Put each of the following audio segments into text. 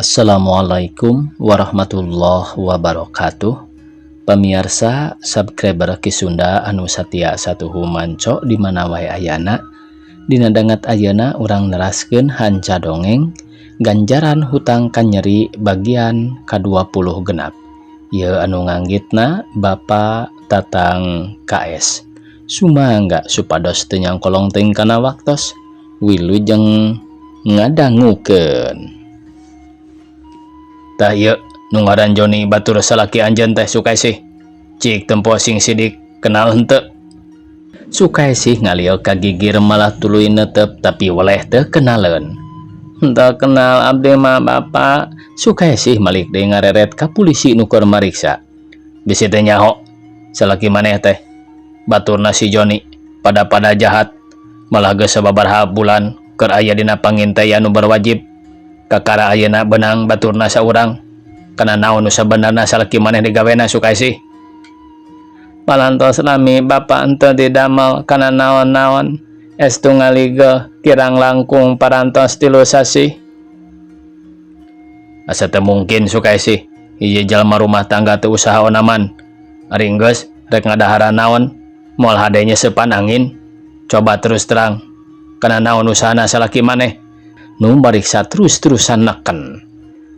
Assalamualaikum warahmatullahi wabarakatuh. Pemirsa subscriber Kisunda anu satia satuhu manco di mana wae ayana. Dina dangat ayeuna urang neraskeun hanca dongeng ganjaran hutang kanyeri bagian ka-20 genap. Ieu anu nganggitna Bapak Tatang KS. Sumangga supados teu nyangkolong teuing kana waktos. Wilujeng ngadangukeun. Tah ieu nu ngaran Joni batur salaki anjeun teh Sukaesih. Cik tempo sing sidik kenal henteu? Sukaesih ngalieu ka gigir malah tuluy neuteup tapi weleh teu kenaleun. Henteu kenal abdi mah Bapak. Sukaesih malik deui ngareret ka polisi nu keur mariksa. Bisi teh nyaho? Salaki maneh teh? Baturna si Joni pada jahat malah geus sababaraha bulan keur aya dina pangintaian nu berwajib. Kakara ayeuna benang baturna saurang kana naon nu sabenerna salaki maneh digawena Sukaesih. Palantos lami Bapak henteu didamel kana naon-naon estu ngaligeh kirang langkung parantos 3 sasi. Asa teu mungkin Sukaesih hiji jalma rumah tangga teu usaha onaman ari geus rek ngadahara naon moal hade nyeusepan angin. Coba terus terang kana naon usahana salaki maneh nu mariksa terus-terusan neken.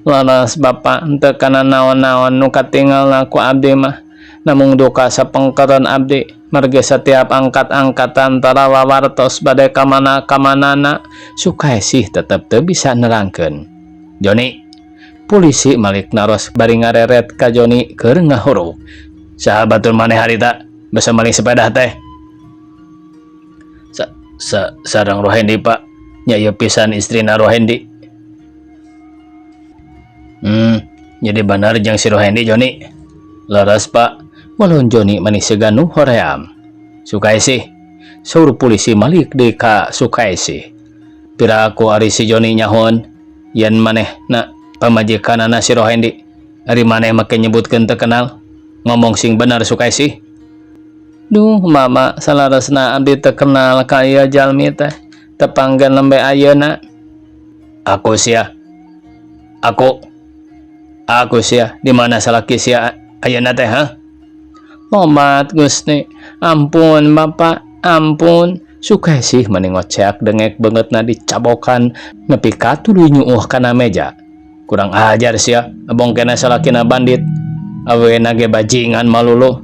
Laras Bapak henteu kana naon-naon nu katingalna ku abdi mah namung duka sapengkereun abdi margi setiap angkat-angkatan tara wawartos bade ka mana-kamanana. Sukaesih tetep teu bisa nerangkeun. Joni, polisi malik naros bari ngareret ka Joni keur ngahurug. Saha batur maneh harita basa maling sepeda teh? Sareng Rohendi Pak. Nya ieu pisan istrina Rohendi. Jadi bener jeung si Rohendi Joni. Leres Pak. Walon Joni manis seganu hoream. Sukaesih. Saur polisi malik deui ka Sukaesih. Piraku ari si Joni nyahon yen manehna pamajikanana si Rohendi. Ari maneh make nyebutkeun teu kenal. Ngomong sing bener Sukaesih. Duh mama salaresna abdi teu kenal ka ieu jalmi teh. Tepanggan lembe ayeuna. Aku sia di mana salaki sia ayeuna teh ha? Lomat Gusti. Ampun Bapak, ampun. Sukaesih meningot ceak dengek beungeutna dicabokan nepi ka tuluy nyuuh kana meja. Kurang ajar sia, abong kena salakina bandit. Aweuna ge bajingan malulu.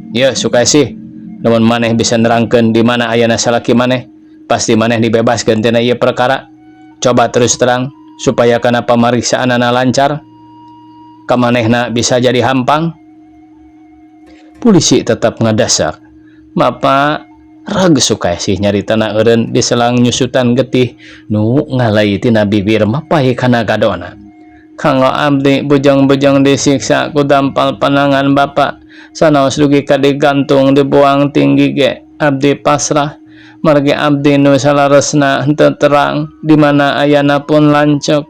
Ieu Sukaesih, lamun maneh bisa nerangkeun di mana ayeuna salaki maneh, pasti maneh dibebaskeun tina ieu perkara. Coba terus terang supaya kana pamariksaanana lancar. Ka manehna bisa jadi hampang. Polisi tetap ngadasak. Bapak, rag Sukaesih nyaritana eureun diselang nyusutan getih nu ngalai tina bibir mapai kana gadona. Kanggo abdi bujang-bujang disiksa ku dampal panangan Bapak. Sanaos dugi ka digantung dibuang tinggi ge abdi pasrah. Margi abdi nu salaresna henteu terang di mana ayana pun lancuk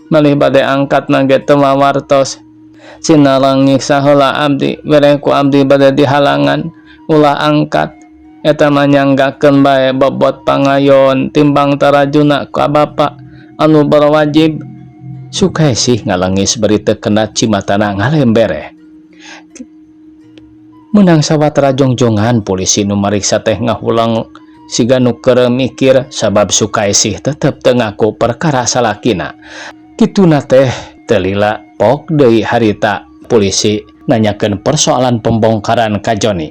malih bade angkatna ge teu mawartos. Sinareng nyiksa heula abdi bere ku abdi bade dihalangan ulah angkat eta mah nyanggakeun bae bobot pangayon timbang tarajuna ka Bapak anu berwajib. Sukaesih ngalengis bari teu kena cimatana ngalembere. Menang sawatara jongjongan polisi nu mariksa teh ngahulang siga nu keur mikir sabab Sukaesih tetep teu ngaku perkara salakina. Kituna teh teu lila pok deui harita polisi nanyakeun persoalan pembongkaran ka Joni.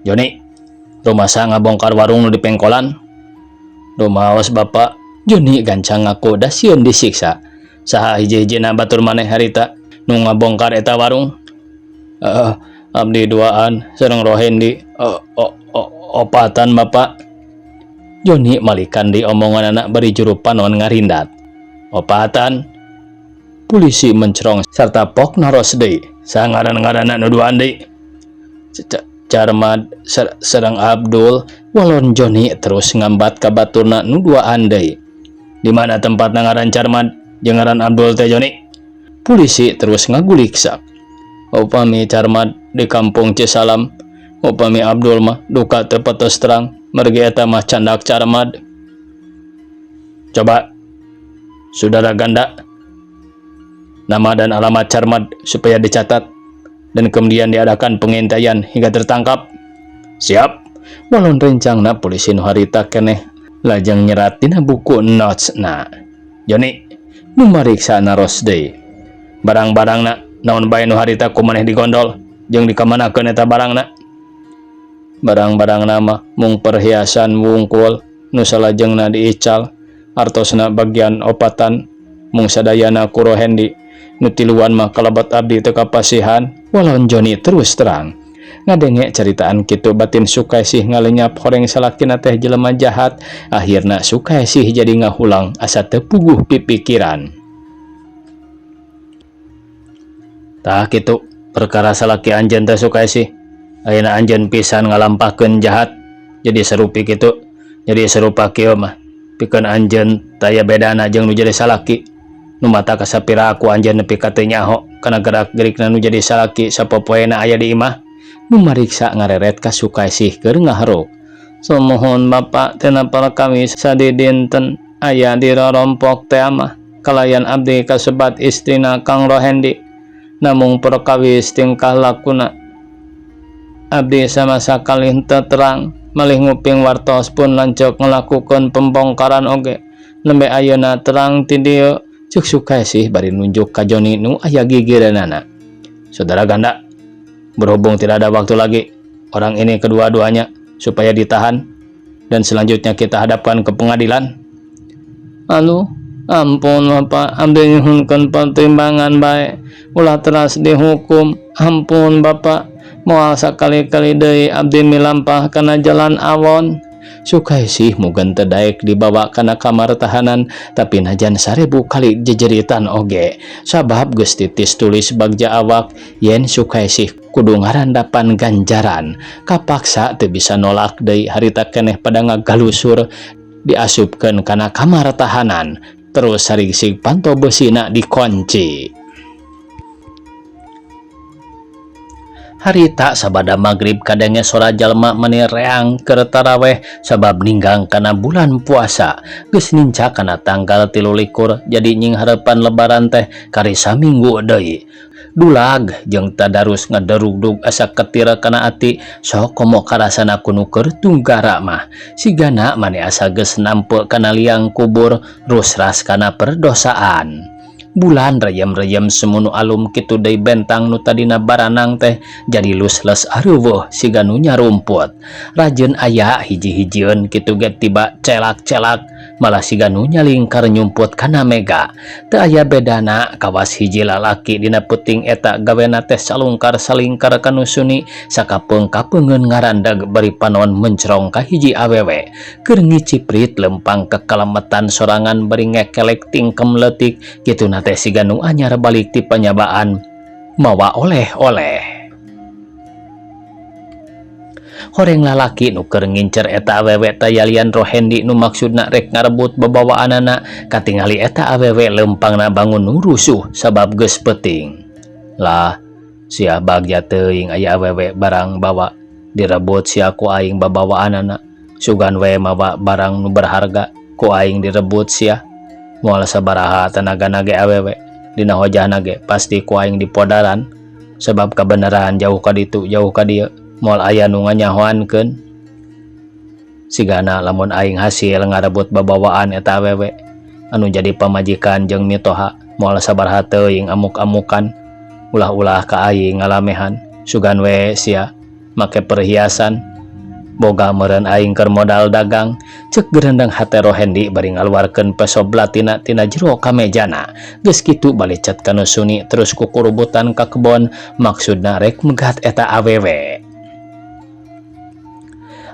Joni, rumasa ngabongkar warung nu di pengkolan? Rumaos Bapak. Joni gancang ngaku da sieun disiksa. Saha hiji-hijina batur maneh harita nu ngabongkar eta warung? Abdi duaan sareng Rohendi. Opatan Bapak. Joni malikan di omongan anak beri juru panon ngarindat. Opatan? Polisi mencerong serta pok naros deui. Sangaran-ngaranna nu duaan deui? Carmad sareng Abdul. Walon Joni terus ngambat ka baturna nu duaan deui. Di mana tempatna ngaran Carmad jeung ngaran Abdul teh Joni? Polisi terus ngaguliksak. Upami Carmad di kampung Cisalam, upami Abdul mah duka teu patos terang margi eta mah candak Carmad. Coba Saudara ganda, nama dan alamat Carmad supaya dicatat dan kemudian diadakan pengintaian hingga tertangkap. Siap. Walon rencangna polisi nu harita keneh lajeng nyerat dina buku notes na. Joni nu mariksa naros deui. Barang-barangna naon bae nu harita kumaneh digondol jeung dikamanakeun eta barangna. Barang-barangna mah mung perhiasan wungkul nu salajengna diical, artosna bagian opatan mung sadayana ku Rohendi. Nu tiluan mah kalabat abdi teu kapasihan. Walon Joni terus terang ngadenge ceritaan kitu batin Sukaesih ngalenyap horeng salakina teh jelema jahat. Akhirna Sukaesih jadi ngahulang asa teu puguh pipikiran. Tah kitu perkara salaki anjeun teh Sukaesih. Ayeuna anjeun pisan ngalampahkeun jahat jadi serupi kitu. Jadi serupa kieu mah pikeun anjeun taya bedana jeung nu jadi salaki. Nu mata kasapira aku anjeun nepi ka teu nyaho kana gerak-gerikna nu jadi salaki sapopoena aya di imah. Nu mariksa ngareret ka Sukaesih keur ngaharuk. Samohon Bapak teu perkawis sadi dinten aya di rorompok teh mah kalayan abdi kasebat istrina Kang Rohendi. Namung perkawis tingkah lakuna abdi sama sakali teu terang. Malih nguping wartos pun lancok ngelakukan pembongkaran oge. Lembe ayeuna terang ti dieu. Cuk Sukaesih bari nunjuk ka Joni nu aya gigireunana. Saudara ganda, berhubung tidak ada waktu lagi, orang ini kedua-duanya supaya ditahan dan selanjutnya kita hadapkan ke pengadilan. Aduh, ampun Bapak, abdi nyuhunkeun pertimbangan bae. Ulah teras dihukum. Ampun Bapak, moal sakali-kali deui abdi milampah kana jalan awon. Sukaesih mugan teu daek dibawa kana kamar tahanan, tapi najan 1000 kali jejeritan oge. Sabab geus titis tulis bagja awak yen Sukaesih kudu ngarandapan ganjaran. Kapaksa teu bisa nolak deui harita keneh pada ngagalusur diasupkeun kana kamar tahanan. Terus sarigsig panto beusina dikunci. Harita sabada magrib kadenge sora jalma meni reang keur taraweh sabab ninggang kana bulan puasa. Geus ninca kana tanggal 13 jadi nying harepan lebaran teh kari saminggu deui. Dulag jeung tadarus ngaderugdug asa ketira kana ati sok komo karasana kuno keur tunggara mah. Sigana mane asa geus nampeu kana liang kubur rusras kana perdosaan. Bulan reyem-reyem semunu alum kitu deui bentang nu tadina baranang teh jadi lusles areuweuh siga nu nyarumput. Rajeun aya hiji-hijieun kitu ge tiba celak-celak malah siga nu nyalingkar nyumput kana mega. Teu aya bedana kawas hiji lalaki dina peuting eta gawena teh salungkar-salingkar kanu suni sakapeung-kapeungeun ngarandag bari panon mencrong ka hiji awewe. Keur ngiciprit lempang kekelemetan sorangan bari ngekelek tingkem leutik kituna teh siga nu anyar balik ti panyabaan mawa oleh-oleh. Horeng lalaki nu keur ngincer eta awewe tayalian Rohendi nu maksudna rek ngarebut babawaanana katingali eta awewe lempangna bangun nu rusuh sabab geus peuting. Lah sia bagja teuing aya awewe barang bawa direbut sia ku aing babawaanana. Sugan we mawa barang nu berharga ku aing direbut sia. Moal sabaraha tenagana ge awewe dina hojahna ge pasti ku aing dipodaran sabab kabeneran jauh ka ditu jauh ka dieu moal aya nu nganyahoankeun. Sigana lamun aing hasil ngarebut babawaan eta awewe anu jadi pamajikan jeung mitoha moal sabaraha teuing amuk-amukan ulah-ulah ka aing ngalamehan. Sugan we sia make perhiasan boga meureun aing keur modal dagang. Ceuk gerendeng hate Rohendi bari ngaluarkeun pesoblatina tina jero kamejana. Geus kitu balecet kana suni terus kukurubutan ka kebon maksudna rek megat eta awewe.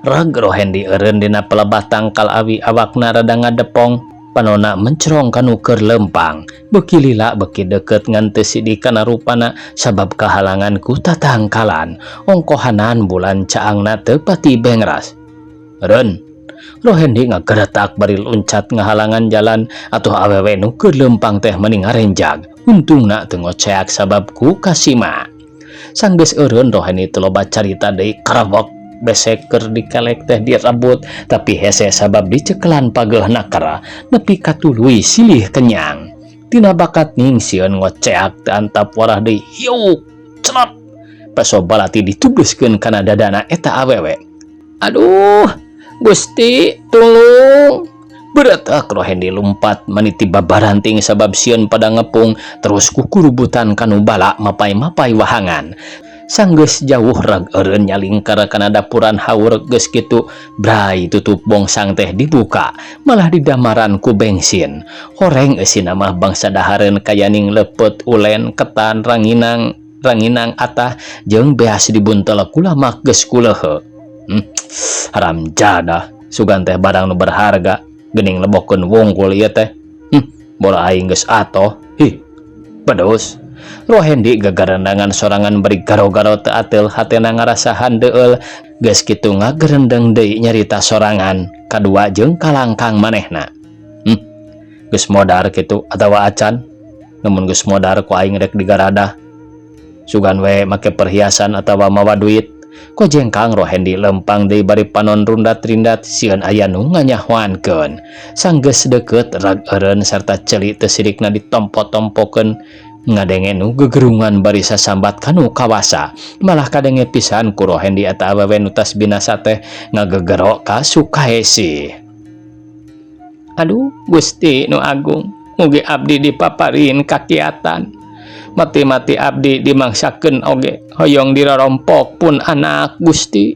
Reg Rohendi eureun dina pelebah tangkal awi awakna rada ngadepong panona mencrong kanu keur lempang. Beuki lila beuki deukeut ngan teu sidi kana rupana sabab kahalangan ku tatangkalan. Ongkohanan bulan caangna teu pati bengras. Reun Rohendi ngageretak bari luncat ngahalangan jalan atuh awewe nu keur lempang teh mending ngarenjag. Untungna teu ngoceak sabab ku kasima. Sanggeus eureun Rohendi teu loba carita deui karebok besek keur dikelek teh direbut tapi hese sabab dicekelan pageuh nakara nepi ka tuluy silih kenyang. Tina bakat ning sieun ngoceak teu antap warah deui hiuk cerot paso balati ditubluskeun kana dadana eta awewe. Aduh Gusti tulung. Beretak Rohendi lumpat maniti babaranting sabab sieun pada ngepung terus kukurubutan kanu bala mapai-mapai wahangan. Sanggeus jauh rag eureun nyalingkar kana dapuran haur geus kitu brai tutup bongsang teh dibuka malah didamaran ku bensin. Horeng eusina mah bangsa dahareun kayaning lepet ulen ketan ranginang atah jeung beas dibuntel kula mak geus kulehe. Haram jadah sugan teh barang nu berharga geuning lebokeun wungkul ieu teh. Bola aing geus atoh. Pedos. Rohendi gagarendangan sorangan beri garo-garo teu ateul hatena ngarasa handeul geus kitu ngagerendeng deui nyarita sorangan kadua jeung kalangkang manehna. Geus modar kitu atawa acan namun geus modar ku aing rek digaradah sugan we make perhiasan atawa mawa duit ko jengkang Rohendi lempang deui bari panon rundat-rindat sieun aya nu nganyahwankeun sanggeus deukeut rag eureun sarta ceuli teu sidikna ditompo-tompokeun ngadenge nu gegerungan bari sasambat kanu kawasa malah kadenge pisan ku Rohendi eta awewe nu tas binasa teh ngagegero ka Sukahesi. Aduh Gusti nu agung mugi abdi dipaparin kakiatan mati-mati abdi dimangsakeun oge hoyong dirorompok pun anak Gusti.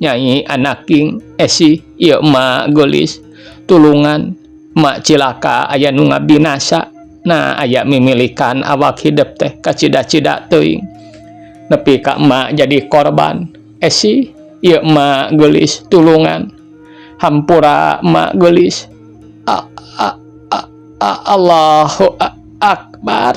Nyai anak king esi ieu emak gelis tulungan mak cilaka aya nu ngabinasa. Nah aya mimilikan awak hidup teh kacida-cida teuing nepi ka emak jadi korban. Esi ieu emak gelis tulungan hampura emak gelis. Allahu Akbar.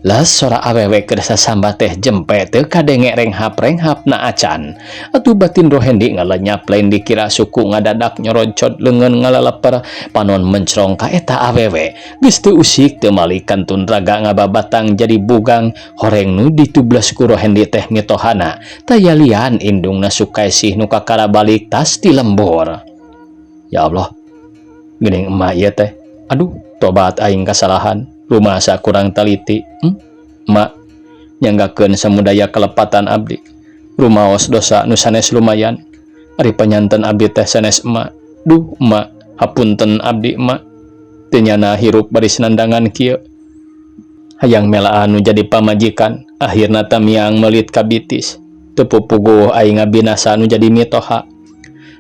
Las sora awewe keur sasambat teh jempe teu kadenge renghap-renghap na acan. Atuh batin Rohendi ngalenyap lain dikira suku ngadadak nyoroncot leungeun ngalaleper panon mencrong ka eta awewe. Geus teu usik teu mali kantun raga ngababatang jadi bugang horeng nu ditublas ku Rohendi teh mitohana. Taya lian indungna Sukahesi nu kakara balik tas ti lembur. Ya Allah. Geuning emak ieu teh. Aduh, tobat aing kasalahan. Rumasa kurang taliti. Mak nyanggakeun samudaya kelepatan abdi. Rumaos dosa nu sanes lumayan. Ari panyanten abdi teh sanes emak. Duh emak, hapunten abdi emak. Teu nyana hirup bari sandangan kieu. Hayang melaan nu jadi pamajikan, akhirna tamiang melit kabitis. Teu pupuguh aing ngabinasa nu jadi mitoha.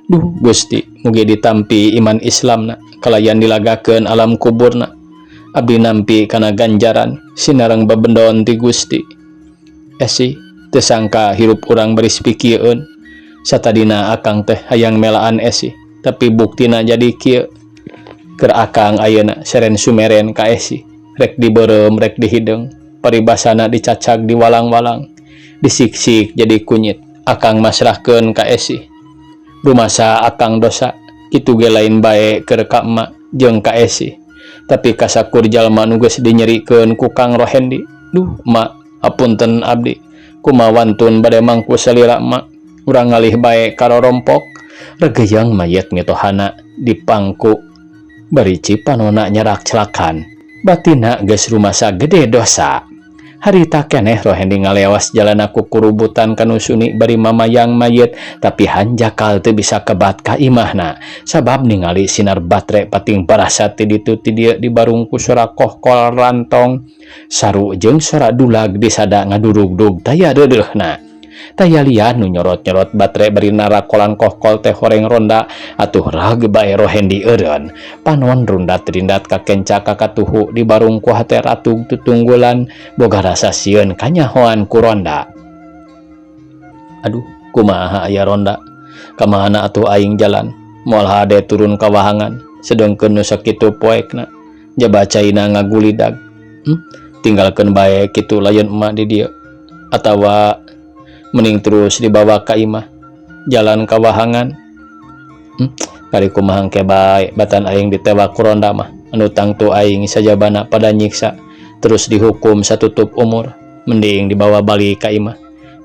Duh Gusti, mugi ditampi iman Islamna, kalayan dilagakeun alam kuburna. Abdi nampi kana ganjaran sinareng babendon ti Gusti. Esi teu sangka hirup urang beris pikieun satadina akang teh hayang melaan esi tapi buktina jadi kieu. Keur akang ayeuna seren sumeren ka esi rek dibeureum rek dihideung paribasana dicacag di walang-walang disiksik jadi kunyit akang masrahkeun ka esi. Rumasa akang dosa kitu ge lain bae keur ka emak jeung ka esi. Tapi kasakur jalma nu geus dinyerikeun ku Kang Rohendi. Duh mak hapunten abdi kumawantun bade mangku salira emak urang ngalih bae karorompok regeyang mayit mitohana dipangku bari cipanona nyerak celakan batina geus rumasa gede dosa. Harita keneh Rohendi ngalewas jalan aku kurubutan kanu suni bari mamayang mayit tapi hanjakal teu bisa kebat ka imahna sabab ningali sinar batre pating parasat ti ditu ti dieu dibarungku sora kohkol rantong saru jeung sora dulag disada ngadurugdug taya deudeuhna. Taya lian nu nyorot-nyorot batre bari narakolan kohkol teh horeng ronda atuh rag bae Rohendi eureun panon rundat-rindat ka kenca kakatuhu di barung ku hate ratug tutunggulan boga rasa sieun kanyahoan ku ronda. Aduh kumaha aya ronda kamana atuh aing jalan moal hade turun ka wahangan sedengkeun nu sakitu poekna jabacaina ngagulidag. Tinggalkeun bae kitu layeun emak di dieu atawa mending terus dibawa ka imah jalan ka wahangan. Kari kumahang ke bae batan aing ditewa ku ronda mah anu tangtu aing sajabana pada nyiksa terus dihukum satutup umur mending dibawa balik ka imah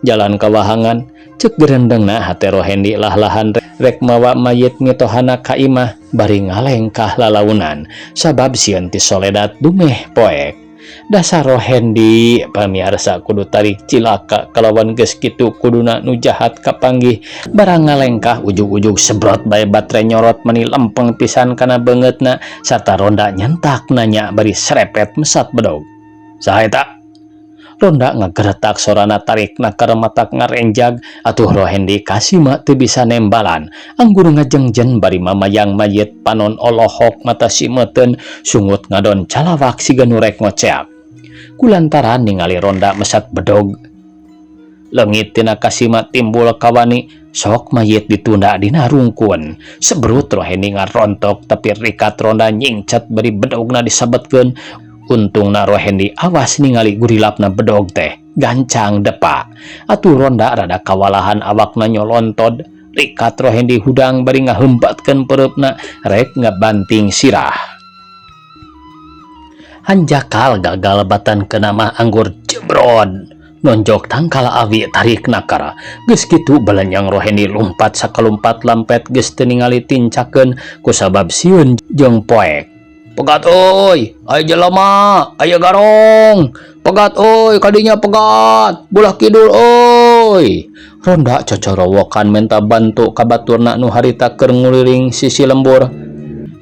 jalan kawahangan cek gerendengna hate Rohendi lah-lahan rek mawa mayit mitohana ka imah bari ngalengkah lalaunan sabab sieun ti Soledad dumeh poek. Dasar Rohendi pamirsa kudu tarik cilaka kalawan geus kitu kuduna nu jahat kapanggih barang ngalengkah ujug-ujug sebrot bae batre nyorot meni lempeng pisan kana beungeutna sarta Ronda nyentak nanya bari serepet mesat bedog. Saha eta? Ronda ngageretak sorana tarikna ka rematak ngarenjag atuh Rohendi kasima teu bisa nembalan anggur ngajengjen bari mamayang mayit panon olohok mata simeteun sungut ngadon calawak siga nu rek ngoceak. Kulantaran ningali Ronda mesat bedog leungit tina kasima timbul kawani sok mayit ditunda dina rungkun sebrut Rohendi ngarontok tapi rikat Ronda nyingcet bari bedogna disabetkeun. Untungna Rohendi awas ningali gurilapna bedog teh gancang depa atuh Ronda rada kawalahan awakna nyolontod rikat Rohendi hudang bari ngahempatkeun pereupna rek ngabanting sirah. Hanjakal gagal batan kena mah anggur jebrod nonjok tangkal awi tarik nakara geus kitu balenyang Rohendi lumpat sakalumpat lampet geus teu ningali tincakeun ku sabab sieun jeung poek. Pegat oi, aya jelema, aya garong. Pegat oi, kadinya pegat. Bulah kidul oi. Ronda cocorowokan menta bantu ka baturna nu harita keur nguliling sisi lembur.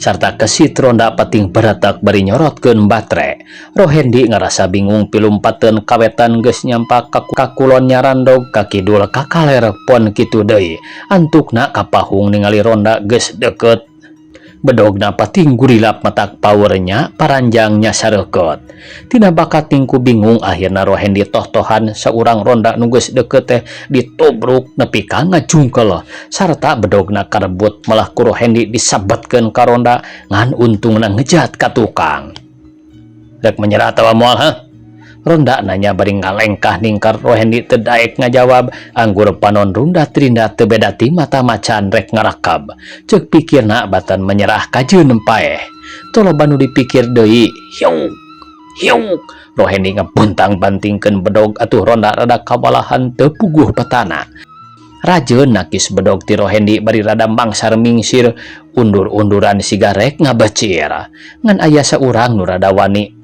Sarta kesit Ronda pating baratak bari nyorotkeun batre. Rohendi ngarasa bingung pilumpateun kawetan geus nyampak ka kulon nyarandog ka kidul ka kaler pon kitu deui. Antukna kapahung ningali Ronda geus deukeut. Bedogna pating gurilap matak powernya paranjangnya sareukeut. Tina bakat tingku bingung akhirna Rohendi toh-tohan saurang Ronda nu geus deukeut teh ditobruk nepi ka ngajungkel sarta bedogna karebut malah ku Rohendi disabetkeun ka Ronda ngan untungna ngejat ka tukang. Rek menyerah tawa moal ha? Ronda nanya bari ngalengkah ningkar Rohendi teu daek ngajawab anggur panon Ronda trinda teu beda ti mata macan rek ngarakab ceuk pikirna batan menyerah kajeun paeh toloba nu dipikir deui hiuk Rohendi ngabuntang bantingkeun bedog atuh Ronda rada kawalahan teu puguh petana. Rajeun nakis bedog ti Rohendi bari rada mangsar mingsir undur-unduran sigarek ngabecir ngan aya saurang nu rada wani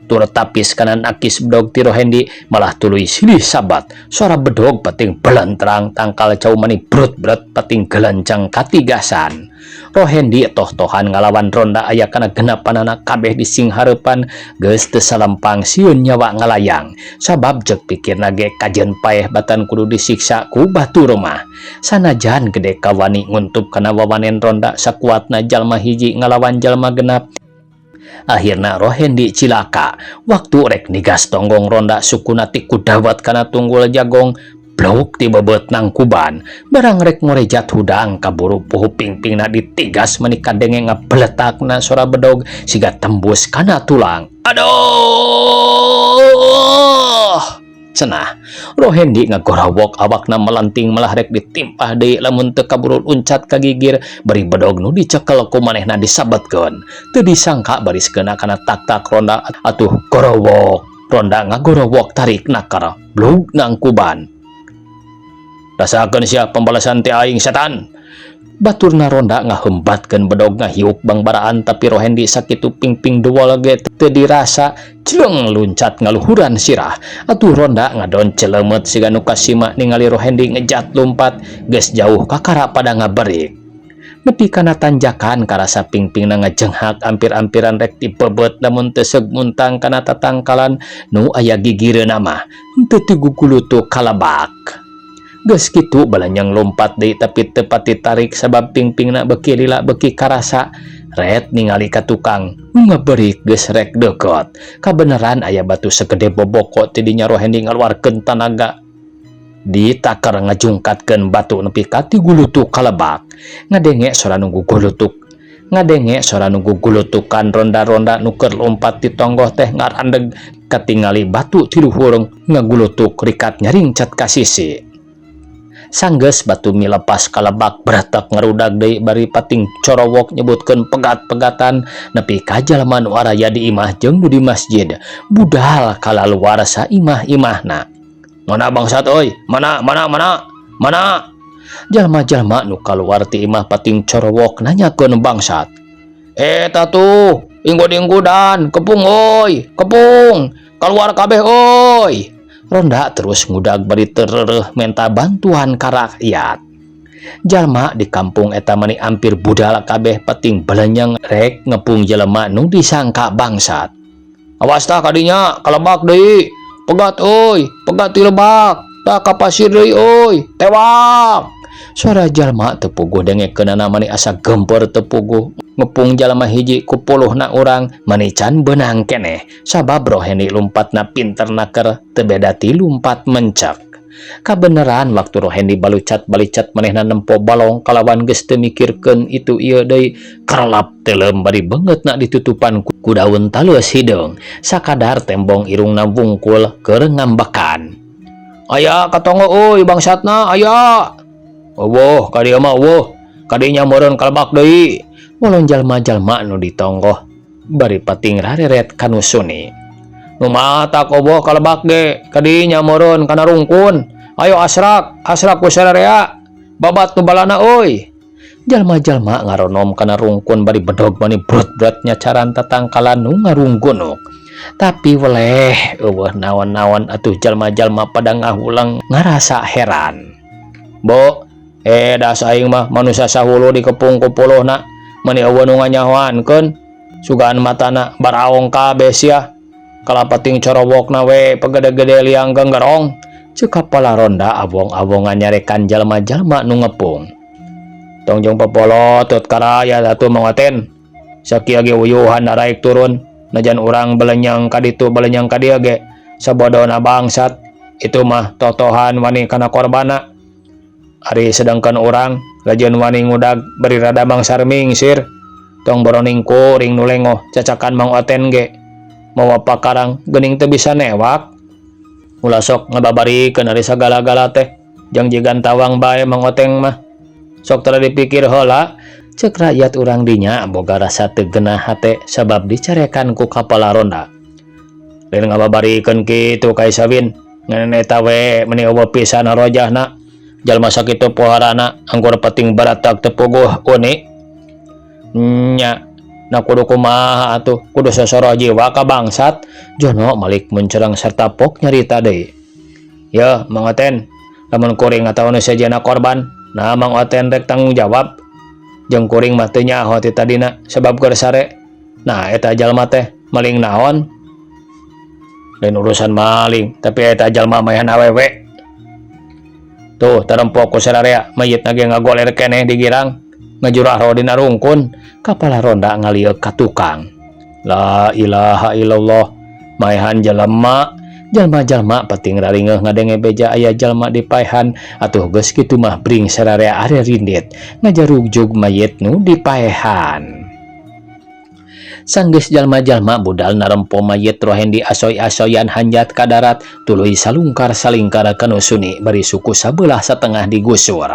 tur tapis kanan akis bedog ti Rohendi malah tuluy silih sabat suara bedog pating belentrang tangkal cau mani brut-brut pating gelencang katigasan. Rohendi toh-tohan ngalawan Ronda aya kana genapanana kabeh di sing hareupan geus teu salempang sieun nyawa ngalayang sabab ceuk pikirna ge kajeun paeh batan kudu disiksa ku batur mah. Sanajan gede kawani nguntup kana wawanen Ronda sakuatna jalma hiji ngalawan jalma genap. Akhirna Rohendi cilaka waktu rek nigas tonggong Ronda sukuna ti kudawat kana tunggul jagong blok ti bebet nangkuban barang rek ngorejat hudang kaburu puhu pingpingna ditigas menika denge ngabeletakna sora bedog siga tembus kana tulang. Aduh cenah Rohendi ngagorawok awakna melanting malah rek ditimpah deui lamun teu kaburu uncat ka gigir bari bedog nu dicekel ku manehna disabetkeun teu disangka bariskeuna kana tak-tak Ronda atuh gorowok Ronda ngagorowok tarik nakar blug nangkuban. Rasakeun sia pembalasan ti aing setan. Baturna Ronda ngahembatkeun bedog ngahiuk bangbaraan tapi Rohendi sakitu pingping dewol ge teu dirasa jeleng luncat ngaluhuran sirah atuh Ronda ngadon celemet siga nu kasima ningali Rohendi ngejat lumpat geus jauh kakara pada ngaberik nepi kana tanjakan karasa pingpingna ngajenghak ampir-ampiran rek dibebet lamun teu seug muntang kana tatangkalan nu aya gigireuna mah henteu ti gugulutuk kalabak. Geus kitu balanyang lompat deui tapi teu pati tarik sabab pingpingna beuki lila beuki karasa ret ningali ka tukang nu ngaberik geus rek deukeut kabeneran aya batu segede boboko ti dinya Rohendi ngaluarkeun tanaga ditakar ngajungkatkeun batu nepi ka ti gulutuk kalebak ngadenge sora nunggu gulutukan Ronda-Ronda nu keur lompat ti tonggoh teh ngarandeg katingali batu ti luhur ngagulutuk rikat nyaringcat ka sisi. Sanggeus batu milepas kalebak beratak ngarudag deui bari pating corowok nyebutkeun pegat-pegatan nepi ka jalma nu araya di imah jeung nu di masjid budal kalaluar sa imah-imahna. Mana bangsat euy? Mana? Jalma-jalma nu kaluar ti imah pating corowok nanyakeun bangsat. Eta tuh, inggo-inggodan, kepung euy, kepung, keluar kabeh euy. Ronda terus ngudag bari tereureut menta bantuan ka rakyat. Jalma di kampung eta mani ampir budal kabeh pating belenyang rek ngepung jelema nu disangka bangsat. Awas tah kadinya kalebak deui. Pegat euy, pegat ti lebak. Tah ka pasir deui euy, tewak. Suara jalma teu puguh dengekeunana mani asa gempeur teu puguh. Ngepung jalma hiji ku 10na urang mani can beunang keneh sabab Rohendi lumpatna pinterna keur teu beda ti lumpat mencek. Kabeneran waktu Rohendi balucat-balicat manehna nempo balong kalawan geus teu mikirkeun itu ieu deui karelap telem bari beungeutna ditutupan ku daun talus hideung sakadar tembong irungna wungkul keur ngambekan. Aya katongo euy bangsatna aya. Eueuh ka dieu mah eueuh kadinya meureun kalebak deui. Walon jalma-jalma nu ditonggoh bari pating rareret kanu suni. Nu matak eueuh kalebak ge kadinya meureun kana rungkun. Ayo asrak ku sararea. Babat nu balana euy. Jalma-jalma ngaronom kana rungkun bari bedog mani brut-brut nyacaran tatangkalan nu ngarunggunuk. Tapi weleh eueuh naon-naon atuh jalma-jalma pada ngahulang ngarasa heran. Bo, das aing mah manusia sahulu dikepung ku 10na. Mani eueuh nu nganyahoankeun sugaan matana baraong kabeh sia. Kalapating corowokna we pegede-gede liang genggerong. Ceuk kapala ronda abong-abongan nyarekan jalma-jalma nu ngepung. Tongjong popolo tut karaya atuh mangoten. Sakieu ge uyuhan naraik turun. Najan urang belenyang ka ditu belenyang ka dieu ge sabodona bangsat. Itu mah totohan wani kana korbana. Ari sedengkeun urang lajeun wani ngudag beri rada bangsar mingsir. Tong boroning kuring nu lengoh cacakan Mang Oten ge. Mawa pakarang geuning teu bisa newak. Ulah sok ngababarikeun ari sagala-gala teh. Jang jigan tawang bae Mang Oteng mah. Sok tara dipikir heula. Ceuk rakyat urang dinya boga rasa teu geunah hate sabab dicarekan ku kapala ronda. Lain ngababarikeun kitu Kai Sawin. Ngan eta we meni eueuh pisan rojahna. Jalma sakitu poharana anggur pating baratak teu puguh uni. Nya, na kudu kumaha atuh, kudu sosoro jiwa ka bangsat. Jono malik mencerang serta pok nyarita deui. Ya, Mang Oten, lamun kuring ngataona sajana korban, nah Mang Oten rek tanggung jawab. Jeung kuring mah teu nyaho ti tadina sebab keur sare. Nah, eta jalma teh maling naon? Lain urusan maling, tapi eta jalma mayan awewe. Tuh, tarempok ku sararea, mayitna ge ngagoler keneh di girang. Ngajurah ro dina rungkun. Kapala ronda ngalieu ka tukang. La ilaha illallah. Maehan jelema. Jalma-jalma pating raringeuh ngadenge beja aya jalma dipaehan atuh geus kitu mah bring sararea are rindit ngajarugjug mayit nu dipaehan. Sanggeus jalma-jalma budal narempo mayit Rohendi asoy-asoyan hanjat ka darat tuluy salungkar-salingkar kanu suni bari suku sabelah satengah digusur.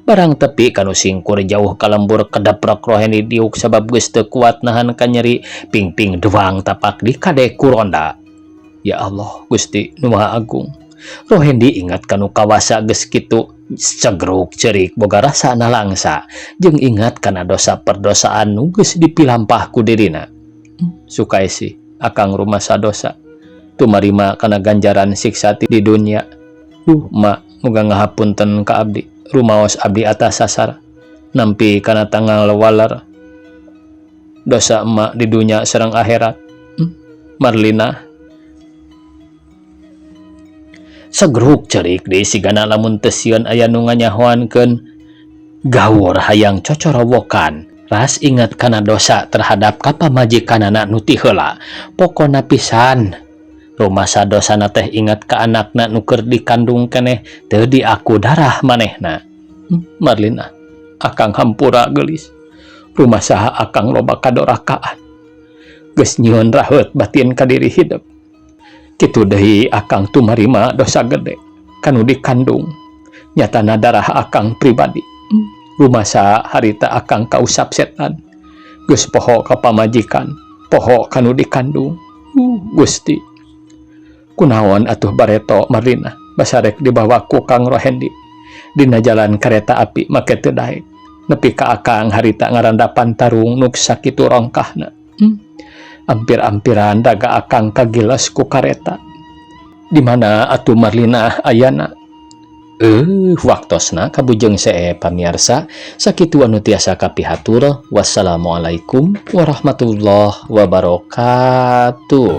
Barang tepi kanu singkur jauh ka lembur kedeprek Rohendi diuk sabab geus teu kuat nahan ka nyeri pingping doang tapak di kade ku ronda. Ya Allah Gusti Nu Maha Agung. Rohendi ingat kanu kawasa geus kitu cegruk cerik boga rasana langsa jeung ingat kana dosa perdosaan nu geus dipilampah ku dirina. Sukaisi akang rumasa dosa tumarima kana ganjaran siksa di dunya. Ma muga ngahapunten ka abdi rumaos abdi atas sasar nampi kana tangang lewaler dosa emak di dunya sareng akhirat. Marlina segruk cerik di sigana lamun teu sieun aya nu nganyahoankeun gawur hayang cocorowokan ras ingat kana dosa terhadap ka pamajikanana nu ti heula. Pokona pisan rumasa dosana teh ingat ka anakna nu keur dikandung keneh teu diaku darah manehna. Marlina akang hampura geulis rumasaha akang loba kadorakaan geus nyieun raheut batin ka diri hidup. Kitu deui akang tumarima dosa gede kanu dikandung nyatana darah akang pribadi. Rumasa harita akang kausap setan geus poho ka pamajikan poho kanu dikandung. Gusti kunaon atuh bareto Marlina basarek dibawa ku Kang Rohendi dina jalan kereta api make teu daek nepi ka akang harita ngarandapan tarung nuk sakitu rongkahna. Ampir-ampiran daga akang kagilas ku kareta. Di mana atuh Marlina ayana? Waktosna kabujeng see pamirsa, sakitu anu tiasa kapihatur. Wassalamualaikum warahmatullahi wabarakatuh.